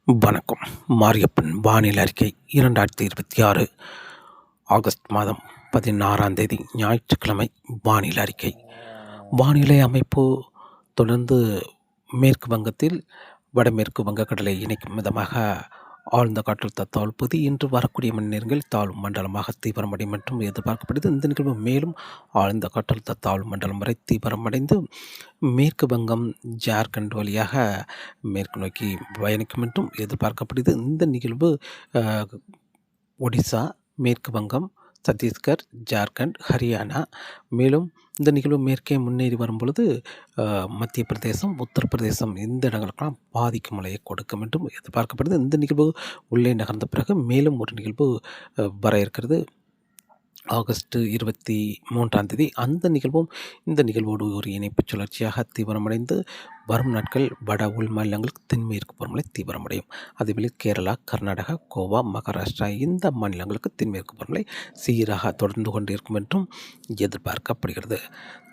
வணக்கம். மாரியப்பன் வானிலை அறிக்கை 2026 ஆகஸ்ட் மாதம் 16ஆம் தேதி ஞாயிற்றுக்கிழமை வானிலை அறிக்கை. வானிலை அமைப்பு தொடர்ந்து மேற்கு வங்கத்தில் வடமேற்கு வங்கக்கடலை இணைக்கும் விதமாக ஆழ்ந்த காற்றழுத்த தாழ்வு பகுதி இன்று வரக்கூடிய மணி நேரங்களில் தாழ்வு மண்டலமாக தீவிரமடையும் என்றும் எதிர்பார்க்கப்படுது. இந்த நிகழ்வு மேலும் ஆழ்ந்த காற்றழுத்த தாழ்வு மண்டலம் வரை தீவிரமடைந்து மேற்கு வங்கம், ஜார்க்கண்ட் வழியாக மேற்கு நோக்கி பயணிக்கும் என்றும் எதிர்பார்க்கப்படுது. இந்த நிகழ்வு ஒடிசா, மேற்கு வங்கம், சத்தீஸ்கர், ஜார்க்கண்ட், ஹரியானா, மேலும் இந்த நிகழ்வு மேற்கே முன்னேறி வரும்பொழுது மத்திய பிரதேசம், உத்தரப்பிரதேசம் இந்த இடங்களுக்கெல்லாம் பாதிக்கும் மழையை கொடுக்கும் என்றும் எதிர்பார்க்கப்படுது. இந்த நிகழ்வு உள்ளே நகர்ந்த பிறகு மேலும் ஒரு நிகழ்வு வர இருக்கிறது ஆகஸ்ட் 23ஆம் தேதி. அந்த நிகழ்வும் இந்த நிகழ்வோடு ஒரு இணைப்பு சுழற்சியாக தீவிரமடைந்து வரும் நாட்கள் வட உள் மாநிலங்களுக்கு தென்மேற்கு பருவமழை தீவிரமடையும். அதேபோல் கேரளா, கர்நாடகா, கோவா, மகாராஷ்டிரா இந்த மாநிலங்களுக்கு தென்மேற்கு பருவமழை சீராக தொடர்ந்து கொண்டிருக்கும் என்றும் எதிர்பார்க்கப்படுகிறது.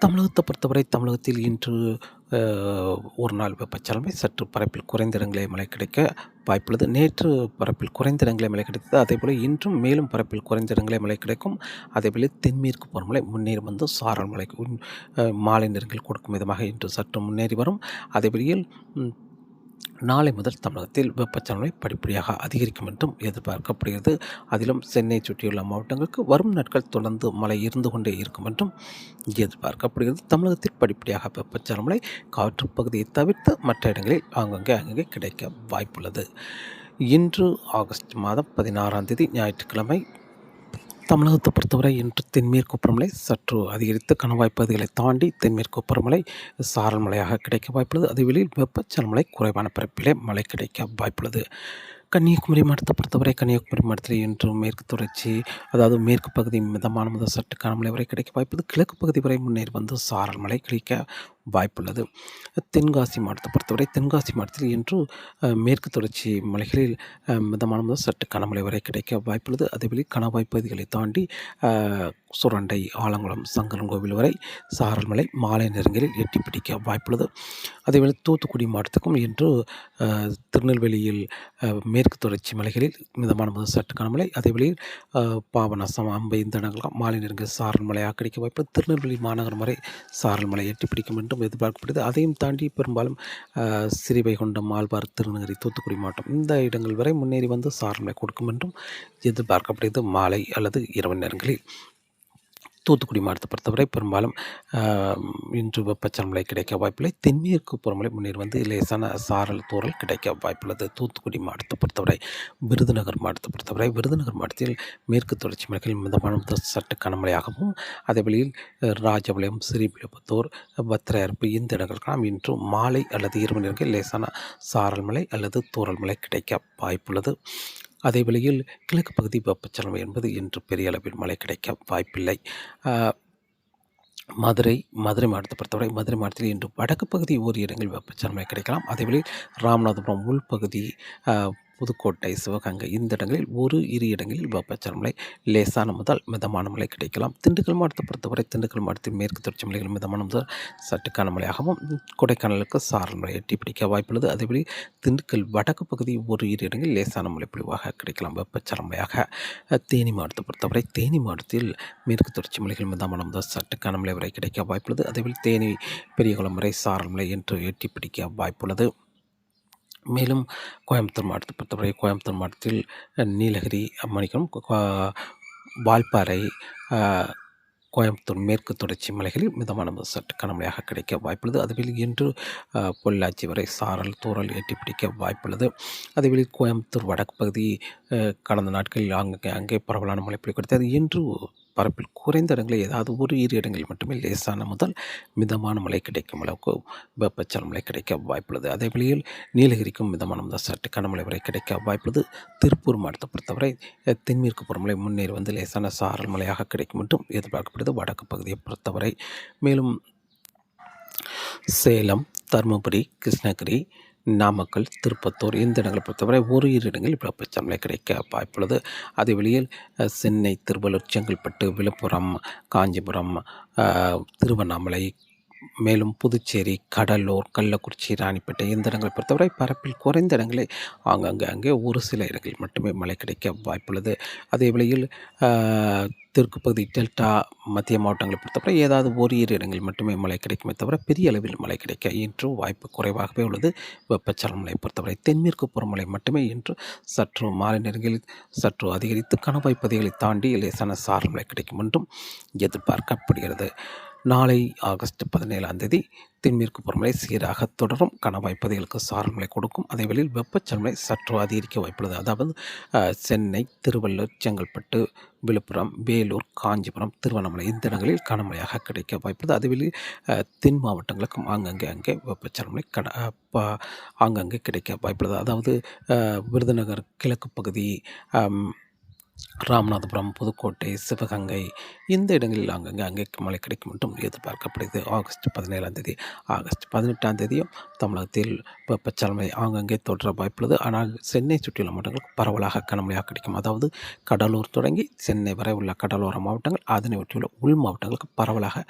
தமிழகத்தை பொறுத்தவரை தமிழகத்தில் இன்று ஒரு நாள் வெப்பச்சலமை சற்று பரப்பில் குறைந்த இடங்களே மழை கிடைக்க வாய்ப்புள்ளது. நேற்று பரப்பில் குறைந்த இடங்களே மழை கிடைத்தது. அதேபோல் இன்றும் மேலும் பரப்பில் குறைந்த இடங்களே மழை கிடைக்கும். அதேபோல் தென்மேற்கு பருவமழை முன்னேறி வந்து சாரல் மழை மாலை நேரங்கள் கொடுக்கும் விதமாக இன்று சற்று முன்னேறி வரும். அதேபடியில் நாளை முதல் தமிழகத்தில் வெப்பச்சலனை படிப்படியாக அதிகரிக்கும் என்றும் எதிர்பார்க்கப்படுகிறது. அதிலும் சென்னை சுற்றியுள்ள மாவட்டங்களுக்கு வரும் நாட்கள் தொடர்ந்து மழை இருந்து கொண்டே இருக்கும் என்றும் எதிர்பார்க்கப்படுகிறது. தமிழகத்தில் படிப்படியாக வெப்பச்சலனை காற்று பகுதியை தவிர்த்து மற்ற இடங்களில் ஆங்கங்கே கிடைக்க வாய்ப்புள்ளது. இன்று ஆகஸ்ட் மாதம் 16ஆம் தேதி ஞாயிற்றுக்கிழமை. தமிழகத்தை பொறுத்தவரை இன்று தென்மேற்கு பருவமழை சற்று அதிகரித்து கணவாய் பகுதிகளை தாண்டி தென்மேற்கு பருவமழை சாரல் மழையாக கிடைக்க வாய்ப்புள்ளது. அதே வெளியில் வெப்பச்சலன மழை குறைவான பரப்பிலே மழை கிடைக்க வாய்ப்புள்ளது. கன்னியாகுமரி மாவட்டத்தை பொறுத்தவரை கன்னியாகுமரி மாவட்டத்தில் இன்று மேற்கு தொடர்ச்சி, அதாவது மேற்கு பகுதி மிதமான முதல் சற்று கனமழை வரை கிடைக்க வாய்ப்புள்ளது. கிழக்கு பகுதி வரை முன்னேறி வந்து சாரல் மழை கிடைக்க வாய்ப்புள்ளது. தென்காசி மாவட்டத்தை பொறுத்தவரை தென்காசி மாவட்டத்தில் இன்று மேற்கு தொடர்ச்சி மலைகளில் மிதமான முதல் சற்று கனமழை வரை கிடைக்க வாய்ப்புள்ளது. அதேபோல் கணவாய் பகுதிகளை தாண்டி சுரண்டை, ஆலங்குளம், சங்கரன்கோவில் வரை சாரல் மழை மாலை நேரங்களில் எட்டி பிடிக்க வாய்ப்புள்ளது. அதேபோல் தூத்துக்குடி மாவட்டத்துக்கும் இன்று திருநெல்வேலியில் மேற்கு தொடர்ச்சி மலைகளில் மிதமான முதல் சற்று கனமழை, அதேபோல் பாபநாசம், அம்பை இந்த இடங்கள் மாலை நேரங்களில் சாரல் மழையாக கிடைக்க வாய்ப்புள்ளது. திருநெல்வேலி மாநகரம் வரை சாரல் மழை எட்டி பிடிக்கும் என்றும் எதிர்பார்க்கப்படுது. அதையும் தாண்டி பெரும்பாலும் ஸ்ரீவைகுண்டம், ஆழ்வார், திருநெல்வேலி, தூத்துக்குடி மாவட்டம் இந்த இடங்கள் வரை முன்னேறி வந்து சாரல் மழை கொடுக்கும் என்றும் எதிர்பார்க்கப்படுகிறது. மாலை அல்லது இரவு நேரங்களில் தூத்துக்குடி மாவட்டத்தை பொறுத்தவரை பெரும்பாலும் இன்று வெப்பச்சலன மழை கிடைக்க வாய்ப்பில்லை. தென்மேற்கு பருவமழை முன்னேறி வந்து லேசான சாரல் தூறல் கிடைக்க வாய்ப்புள்ளது. தூத்துக்குடி மாவட்டத்தை பொறுத்தவரை விருதுநகர் மாவட்டத்தில் மேற்கு தொடர்ச்சி மலைகளில் மிதமான சற்று கனமழையாகவும், அதேவழியில் ராஜபாளையம், ஸ்ரீவில்லிபுத்தூர், பத்திரையர்ப்பு இந்த இடங்களுக்கெல்லாம் இன்று மாலை அல்லது இரவு நேரங்களில் லேசான சாரல் மழை அல்லது தூறல் மழை கிடைக்க வாய்ப்புள்ளது. அதே வேளையில் கிழக்கு பகுதி வெப்பச்சலனம் என்பது இன்று பெரிய அளவில் மழை கிடைக்க வாய்ப்பில்லை. மதுரை மாவட்டத்தை பொறுத்தவரை மதுரை மாவட்டத்தில் இன்று வடக்கு பகுதி ஓரிரு இடங்களில் வெப்பச்சலனம் கிடைக்கலாம். அதேவேளை ராமநாதபுரம் உள்பகுதி, புதுக்கோட்டை, சிவகங்கை இந்த இடங்களில் ஒரு இரு இடங்களில் வெப்பச்சலன மழை லேசான முதல் மிதமான மழை கிடைக்கலாம். திண்டுக்கல் மாவட்டத்தை பொறுத்தவரை திண்டுக்கல் மாவட்டத்தில் மேற்கு தொடர்ச்சி மலைகள் மிதமான முதல் சற்று கனமழையாகவும், கொடைக்கானலுக்கு சாரல் மழை எட்டி பிடிக்க வாய்ப்புள்ளது. அதேபடி திண்டுக்கல் வடக்கு பகுதி ஒரு இரு இடங்களில் லேசான மழை பொழிவாக கிடைக்கலாம் வெப்பச்சலன மழையாக. தேனி மாவட்டத்தை பொறுத்தவரை தேனி மாவட்டத்தில் மேற்கு தொடர்ச்சி மலைகள் மிதமான முதல் சற்று கனமழை வரை கிடைக்க வாய்ப்புள்ளது. அதேபோல் தேனி, பெரியகுளம் வரை சாரல் மழை என்று எட்டி பிடிக்க வாய்ப்புள்ளது. மேலும் கோயம்புத்தூர் மாவட்டத்தை பொறுத்தவரை கோயம்புத்தூர் மாவட்டத்தில் நீலகிரி, வால்பாறை, கோயம்புத்தூர் மேற்கு தொடர்ச்சி மலைகளில் மிதமான சற்று கனமழையாக கிடைக்க வாய்ப்புள்ளது. அதுவில் இன்று பொள்ளாச்சி வரை சாரல் தூறல் எட்டி பிடிக்க வாய்ப்புள்ளது. அதேவேளை கோயம்புத்தூர் வடக்கு பகுதி கடந்த நாட்களில் அங்கே பரவலான மழை பொழிவு கிடைத்தது. இன்று பரப்பில் குறைந்த இடங்களில் ஏதாவது ஒரு இரு இடங்களில் மட்டுமே லேசான முதல் மிதமான மழை கிடைக்கும் அளவுக்கு வெப்பச்சலன மழை கிடைக்க வாய்ப்புள்ளது. அதே வழியில் நீலகிரிக்கும் மிதமான முதல் சற்று கனமழை வரை கிடைக்க வாய்ப்புள்ளது. திருப்பூர் மாவட்டத்தை பொறுத்தவரை தென்மேற்கு பருவமழை முன்னேறி வந்து லேசான சாரல் மழையாக கிடைக்கும் என்றும் எதிர்பார்க்கப்படுது வடக்கு பகுதியை பொறுத்தவரை. மேலும் சேலம், தருமபுரி, கிருஷ்ணகிரி, நாமக்கல், திருப்பத்தூர் இந்த இடங்களை பொறுத்தவரை ஒரு இரு இடங்களில் வெப்பச்சலன மழை கிடைக்க வாய்ப்புள்ளது. அதே வழியில் சென்னை, திருவள்ளூர், செங்கல்பட்டு, விழுப்புரம், காஞ்சிபுரம், திருவண்ணாமலை, மேலும் புதுச்சேரி, கடலூர், கள்ளக்குறிச்சி, ராணிப்பேட்டை இந்த இடங்களை பொறுத்தவரை பரப்பில் குறைந்த இடங்களே அங்கே ஒரு சில இடங்களில் மட்டுமே மழை கிடைக்க வாய்ப்புள்ளது. அதே வேளையில் தெற்கு பகுதி, டெல்டா, மத்திய மாவட்டங்களை பொறுத்தவரை ஏதாவது ஓரிரு இடங்களில் மட்டுமே மழை கிடைக்குமே தவிர பெரிய அளவில் மழை கிடைக்க இன்று வாய்ப்பு குறைவாகவே உள்ளது. வெப்பச்சலனமழை பொறுத்தவரை தென்மேற்கு பருவமழை மட்டுமே இன்று சற்று மாலை நேரங்களில் சற்று அதிகரித்து கணவாய் பகுதிகளை தாண்டி லேசான சாரல் மழை கிடைக்கும் என்றும் எதிர்பார்க்கப்படுகிறது. நாளை ஆகஸ்ட் 17ஆம் தேதி தென்மேற்கு பருவமழை சீராக தொடரும். கணவாய் பகுதிகளுக்கு சாரல் மழை கொடுக்கும். அதே வேளையில் வெப்பச்சலனமழை சற்று அதிகரிக்க வாய்ப்புள்ளது. அதாவது சென்னை, திருவள்ளூர், செங்கல்பட்டு, விழுப்புரம், வேலூர், காஞ்சிபுரம், திருவண்ணாமலை இந்த இடங்களில் கனமழையாக கிடைக்க வாய்ப்புள்ளது. அதுவேளையில் தென் மாவட்டங்களுக்கும் அங்கே வெப்பச்சலனமழை ஆங்கங்கே கிடைக்க வாய்ப்புள்ளது. அதாவது விருதுநகர் கிழக்கு பகுதி, ராமநாதபுரம், புதுக்கோட்டை, சிவகங்கை இந்த இடங்களில் அங்கே மழை கிடைக்கும் என்றும் எதிர்பார்க்கப்படுகிறது. ஆகஸ்ட் 17ஆம் தேதி. ஆகஸ்ட் 18ஆம் தேதியும் தமிழகத்தில் வெப்பச்சலனமழை ஆங்கங்கே தொடர வாய்ப்புள்ளது. ஆனால் சென்னை சுற்றியுள்ள மாவட்டங்களுக்கு பரவலாக கனமழையாக கிடைக்கும். அதாவது கடலூர் தொடங்கி சென்னை வரை உள்ள கடலோர மாவட்டங்கள், அதனை ஒட்டியுள்ள உள் மாவட்டங்களுக்கு பரவலாக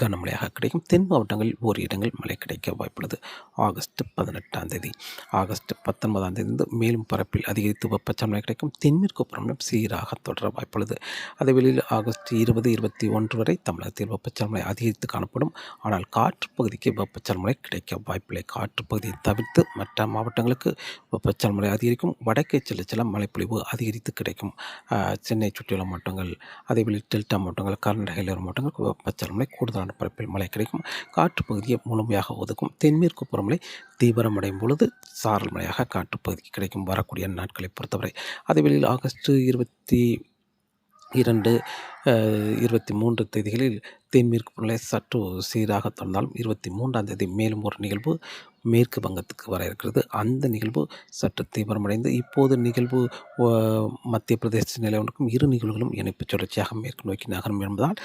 கனமழையாக கிடைக்கும். தென் மாவட்டங்களில் ஓர் இடங்கள் மழை கிடைக்க வாய்ப்புள்ளது. ஆகஸ்ட் 18ஆம் தேதி. ஆகஸ்ட் 19ஆம் தேதி மேலும் பரப்பில் அதிகரித்து வெப்பச்சலனமழை கிடைக்கும். தென்மேற்கு பருவமழை சீராக தொடர வாய்ப்புள்ளது. அதே வேளையில் ஆகஸ்ட் 20, 21 வரை தமிழகத்தில் வெப்பச்சலனமழை அதிகரித்து காணப்படும். ஆனால் காற்று பகுதிக்கு வெப்பச்சலனமழை கிடைக்க வாய்ப்பில்லை. காற்று பகுதியை தவிர்த்து மற்ற மாவட்டங்களுக்கு வெப்பச்சலனமழை அதிகரிக்கும். வடக்கே செல்ல மழைப்பொழிவு அதிகரித்து கிடைக்கும். சென்னை சுற்றியுள்ள மாவட்டங்கள், அதேவேளையில் டெல்டா மாவட்டங்கள், கர்நாடக எல்லையோர மாவட்டங்களுக்கு வெப்பச்சலனமழை கூடுதலான பரப்பில் மழை கிடைக்கும். காற்று பகுதியை முழுமையாக ஒதுக்கும். தென்மேற்கு பருவமழை தீவிரமடையும் பொழுது சாரல் மழையாக காற்று பகுதிக்கு கிடைக்கும் வரக்கூடிய நாட்களை பொறுத்தவரை. அதேவேளையில் ஆகஸ்ட் 22, 23 தேதிகளில் தென்மேற்கு பருவமழை சற்று சீராக தொடர்ந்தாலும் 23ஆம் தேதி மேலும் ஒரு நிகழ்வு மேற்கு வங்கத்துக்கு வர இருக்கிறது. அந்த நிகழ்வு சற்று தீவிரமடைந்து இப்போது நிகழ்வு மத்திய பிரதேச நிலவனுக்கும் இரு நிகழ்வுகளும் இணைப்பு சுழற்சியாக மேற்கு நோக்கி நகரும் என்பதால்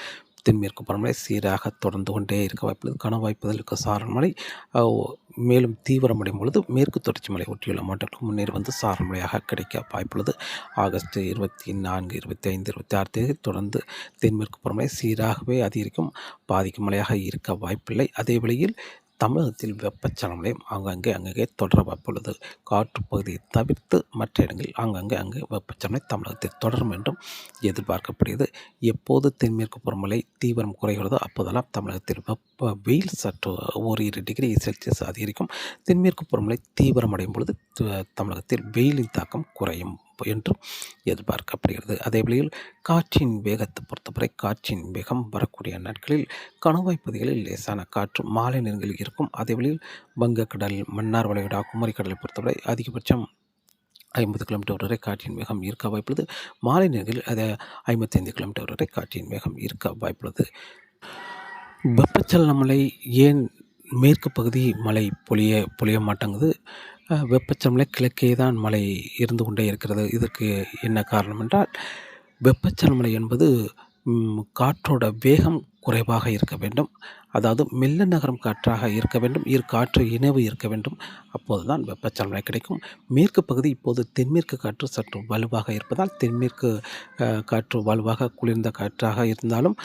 தென்மேற்கு பருவமழை சீராக தொடர்ந்து கொண்டே இருக்க வாய்ப்புள்ளது. கனவாய்ப்புதலுக்கு சாரல் மழை மேலும் தீவிரமடையும் பொழுது மேற்கு தொடர்ச்சி மலை ஒட்டியுள்ள மாவட்டங்களுக்கு முன்னேறி வந்து சாரல் மழையாக கிடைக்க வாய்ப்புள்ளது. ஆகஸ்ட் 24, 25, 26 தேதி தொடர்ந்து தென்மேற்கு பருவமழை சீராகவே அதிகரிக்கும். பாதிக்கும் மழையாக இருக்க வாய்ப்பில்லை. அதே வேளையில் தமிழகத்தில் வெப்பச்சலனமழையும் அங்கங்கே தொடர வாய்ப்புள்ளது. காற்று பகுதியை தவிர்த்து மற்ற இடங்களில் அங்கே வெப்பச்சலனமழை தமிழகத்தில் தொடரும் என்றும் எதிர்பார்க்கப்படுகிறது. எப்போது தென்மேற்கு பருவமழை தீவிரம் குறைகிறதோ அப்போதெல்லாம் தமிழகத்தில் வெயில் சற்று ஓரிரு டிகிரி செல்சியஸ் அதிகரிக்கும். தென்மேற்கு பருவமழை தீவிரமடையும் பொழுது தமிழகத்தில் வெயிலின் தாக்கம் குறையும் என்றும் எதிர்பார்க்கப்படுகிறது. அதேவேளையில் காற்றின் வேகத்தை பொறுத்தவரை காற்றின் வேகம் வரக்கூடிய நாட்களில் கணவாய் பகுதிகளில் லேசான காற்று மாலை நேரங்களில் இருக்கும். அதேவேளையில் வங்கக்கடல், மன்னார் வளைகுடா, குமரிக்கடலை பொறுத்தவரை அதிகபட்சம் 50 கிலோமீட்டர் வரை காற்றின் வேகம் இருக்க வாய்ப்புள்ளது. மாலை நேரங்களில் அது 55 கிலோமீட்டர் வரை காற்றின் வேகம் இருக்க வாய்ப்புள்ளது. வெப்பச்சலனமழை ஏன் மேற்கு பகுதி மழை பொழிய மாட்டேங்குது? வெப்பச்சலனமழை கிழக்கே தான் மழை இருந்து கொண்டே இருக்கிறது. இதற்கு என்ன காரணம் என்றால், வெப்பச்சலனமழை என்பது காற்றோட வேகம் குறைவாக இருக்க வேண்டும். அதாவது மெல்ல நகரும் காற்றாக இருக்க வேண்டும். காற்று இணைவு இருக்க வேண்டும். அப்போது தான் வெப்பச்சலனமழை கிடைக்கும். மேற்கு பகுதி இப்போது தென்மேற்கு காற்று சற்று வலுவாக இருப்பதால் தென்மேற்கு காற்று வலுவாக குளிர்ந்த காற்றாக இருந்தாலும்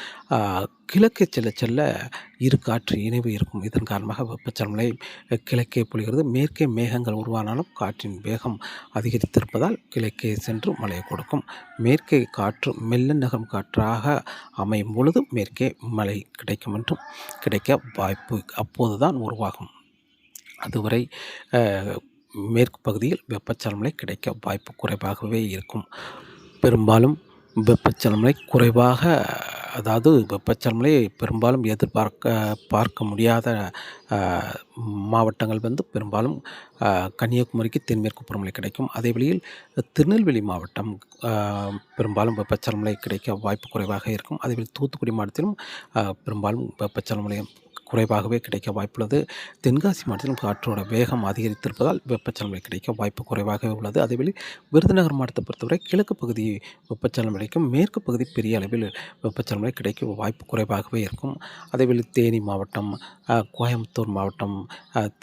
கிழக்கே செல்ல இரு காற்று இணைவு இருக்கும். இதன் காரணமாக வெப்பச்சலனமழை கிழக்கே பொழிகிறது. மேற்கே மேகங்கள் உருவானாலும் காற்றின் வேகம் அதிகரித்திருப்பதால் கிழக்கே சென்று மழையை கொடுக்கும். மேற்கே காற்று மெல்ல நகரும் காற்றாக அமையும் பொழுது மேற்கே மழை கிடைக்கும் என்றும் கிடைக்க வாய்ப்பு அப்போது தான் உருவாகும். அதுவரை மேற்கு பகுதியில் வெப்பச்சலனமழை கிடைக்க வாய்ப்பு குறைவாகவே இருக்கும். பெரும்பாலும் வெப்பச்சலனமழை குறைவாக, அதாவது வெப்பச்சலனமழை பெரும்பாலும் பார்க்க முடியாத மாவட்டங்கள் பெரும்பாலும் கன்னியாகுமரிக்கு தென்மேற்கு பருவமழை கிடைக்கும். அதே வேளையில் திருநெல்வேலி மாவட்டம் பெரும்பாலும் வெப்பச்சலனமழை கிடைக்க வாய்ப்பு குறைவாக இருக்கும். அதேவேளை தூத்துக்குடி மாவட்டத்திலும் பெரும்பாலும் வெப்பச்சலனமழை குறைவாகவே கிடைக்க வாய்ப்புள்ளது. தென்காசி மாவட்டத்திலும் காற்றோட வேகம் அதிகரித்திருப்பதால் வெப்பச்சலனமழை கிடைக்க வாய்ப்பு குறைவாகவே உள்ளது. அதேவேளை விருதுநகர் மாவட்டத்தை பொறுத்தவரை கிழக்கு பகுதி வெப்பச்சலனமழைக்கும், மேற்கு பகுதி பெரிய அளவில் வெப்பச்சலனமழை கிடைக்க வாய்ப்பு குறைவாகவே இருக்கும். அதேவேளை தேனி மாவட்டம், கோயம்புத்தூர் மாவட்டம்,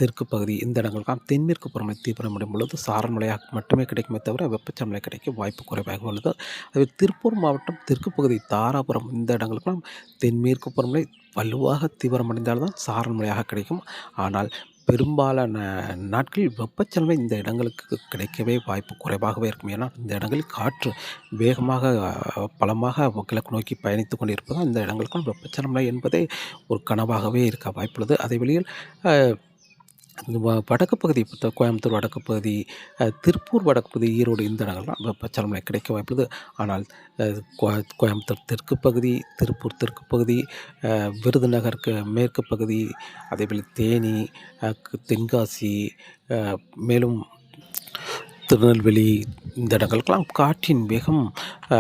தெற்கு பகுதி இந்த இடங்களுக்கெல்லாம் தென்மேற்கு பருவமழை தீவிரமடையும் பொழுது சாரல் மழையாக மட்டுமே கிடைக்குமே தவிர வெப்பச்சலனமழை கிடைக்க வாய்ப்பு குறைவாக உள்ளது. அதே திருப்பூர் மாவட்டம் தெற்கு பகுதி தாராபுரம் இந்த இடங்களுக்கெல்லாம் தென்மேற்கு பருவமழை வலுவாக தீவிரமடைந்தால் தான் சாரல் மழையாக கிடைக்கும். ஆனால் பெரும்பாலான நாட்களில் வெப்பச்சலனம் இந்த இடங்களுக்கு கிடைக்கவே வாய்ப்பு குறைவாகவே இருக்கும். ஏன்னா, இந்த இடங்களில் காற்று வேகமாக பலமாக கிழக்கு நோக்கி பயணித்துக் கொண்டிருப்பதால் இந்த இடங்களுக்கும் வெப்பச்சலனம் என்பதே ஒரு கனவாகவே இருக்க வாய்ப்புள்ளது. அதே வேளையில் அ வடக்கு பகுதி கோயம்புத்தூர் வடக்கு பகுதி, திருப்பூர் வடக்கு பகுதி, ஈரோடு இந்த இடங்கள்லாம் வெப்பச்சலனம் கிடைக்க வாய்ப்புள்ளது. ஆனால் அ கோ கோயம்புத்தூர் தெற்கு பகுதி, திருப்பூர் தெற்கு பகுதி, விருதுநகருக்கு மேற்கு பகுதி, அதேபோல் தேனி, தென்காசி, அ மேலும் திருநெல்வேலி இந்த இடங்களுக்கெல்லாம் காற்றின் வேகம் அ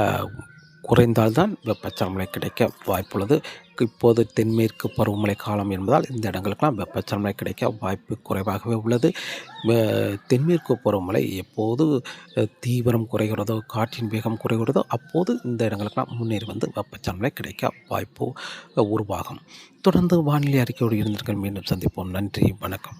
குறைந்தால் தான் வெப்பச்சலனம் கிடைக்க வாய்ப்புள்ளது. இப்போது தென்மேற்கு பருவமழை காலம் என்பதால் இந்த இடங்களுக்கெல்லாம் வெப்பச்சலனம் கிடைக்க வாய்ப்பு குறைவாகவே உள்ளது. வ தென்மேற்கு பருவமழை எப்போது தீவிரம் குறைகிறதோ, காற்றின் வேகம் குறைகிறதோ, அப்போது இந்த இடங்களுக்கெல்லாம் முன்னேறி வந்து வெப்பச்சலனம் கிடைக்க வாய்ப்பு உருவாகும். தொடர்ந்து வானிலை அறிக்கையோடு இருந்திருங்கள். மீண்டும் சந்திப்போம். நன்றி, வணக்கம்.